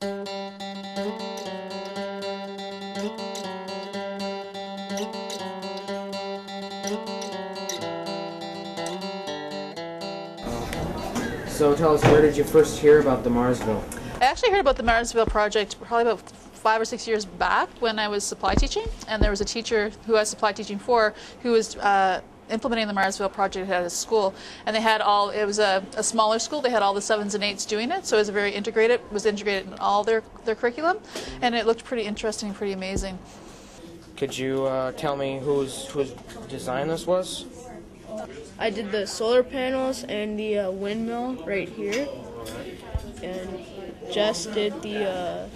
So tell us, where did you first hear about the Marsville? I actually heard about the Marsville project probably about 5 or 6 years back when I was supply teaching, and there was a teacher who I was supply teaching for who was implementing the Marsville project at his school, and they had it was a smaller school, they had all the 7s and 8s doing it, so it was integrated in all their curriculum, and it looked pretty interesting, pretty amazing. Could you tell me whose design this was? I did the solar panels and the windmill right here, and Jess did the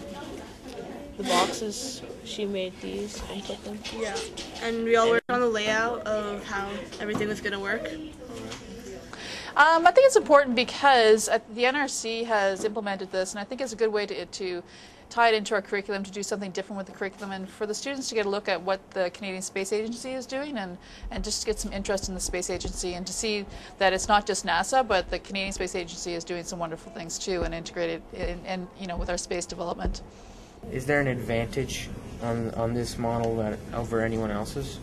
boxes. She made these and put them. Yeah, and we all worked on the layout of how everything was going to work. I think it's important because the NRC has implemented this, and I think it's a good way to tie it into our curriculum, to do something different with the curriculum, and for the students to get a look at what the Canadian Space Agency is doing, and just get some interest in the Space Agency, and to see that it's not just NASA, but the Canadian Space Agency is doing some wonderful things too, and integrated in with our space development. Is there an advantage on this model over anyone else's?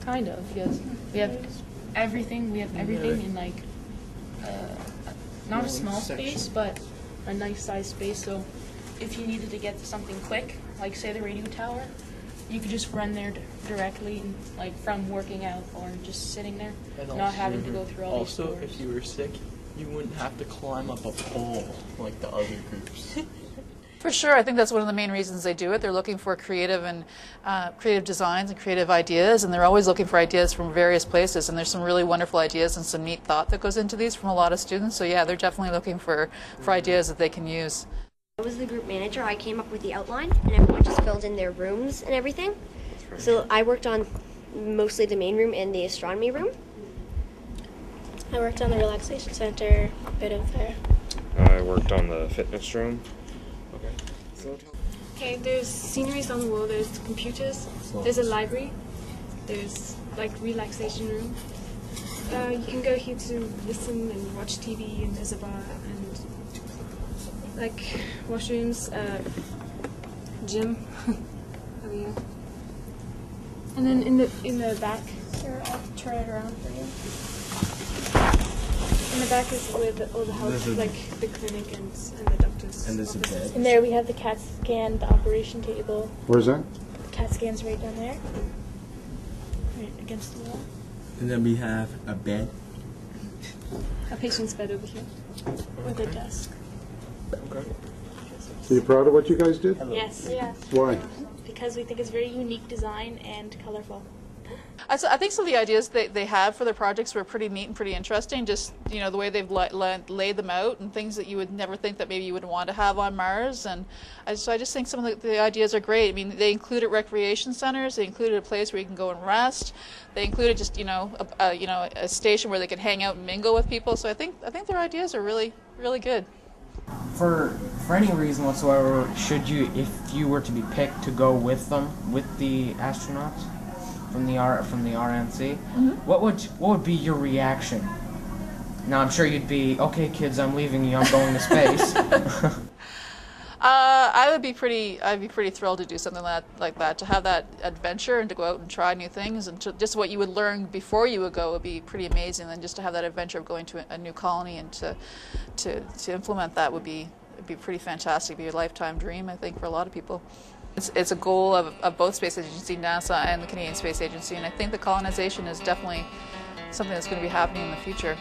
Kind of, because we have everything. We have everything in like not a small space, but a nice size space. So if you needed to get something quick, like say the radio tower, you could just run there directly, like from working out or just sitting there, and not having to go through all these doors. Also, if you were sick, you wouldn't have to climb up a pole like the other groups. For sure, I think that's one of the main reasons they do it. They're looking for creative designs and creative ideas, and they're always looking for ideas from various places. And there's some really wonderful ideas and some neat thought that goes into these from a lot of students. So yeah, they're definitely looking for ideas that they can use. I was the group manager. I came up with the outline, and everyone just filled in their rooms and everything. So I worked on mostly the main room and the astronomy room. I worked on the relaxation center, a bit of there. I worked on the fitness room. Okay, there's sceneries on the wall, there's computers, there's a library, there's like relaxation room. You can go here to listen and watch TV, and there's a bar and like washrooms, gym. Oh yeah. And then in the back, here I'll turn it around for you. In the back is with all the help, like the clinic and the doctors. And there's a bed. And there we have the CAT scan, the operation table. Where's that? The CAT scan's right down there, right against the wall. And then we have a bed. A patient's bed over here, with a desk. Okay. Are you proud of what you guys did? Yes. Yeah. Why? Because we think it's very unique design and colorful. I think some of the ideas they have for their projects were pretty neat and pretty interesting. Just the way they've laid them out, and things that you would never think that maybe you would want to have on Mars. And so I just think some of the ideas are great. I mean, they included recreation centers. They included a place where you can go and rest. They included just a station where they could hang out and mingle with people. So I think their ideas are really good. For any reason whatsoever, if you were to be picked to go with them, with the astronauts from the RNC, what would be your reaction? Now I'm sure you'd be, okay kids, I'm leaving you, I'm going to space. I'd be pretty thrilled to do something like that, to have that adventure and to go out and try new things, and just what you would learn before you would go would be pretty amazing. And then just to have that adventure of going to a new colony and to implement that would be pretty fantastic. It'd be a lifetime dream, I think, for a lot of people. It's a goal of both Space Agency, NASA, and the Canadian Space Agency, and I think the colonization is definitely something that's going to be happening in the future.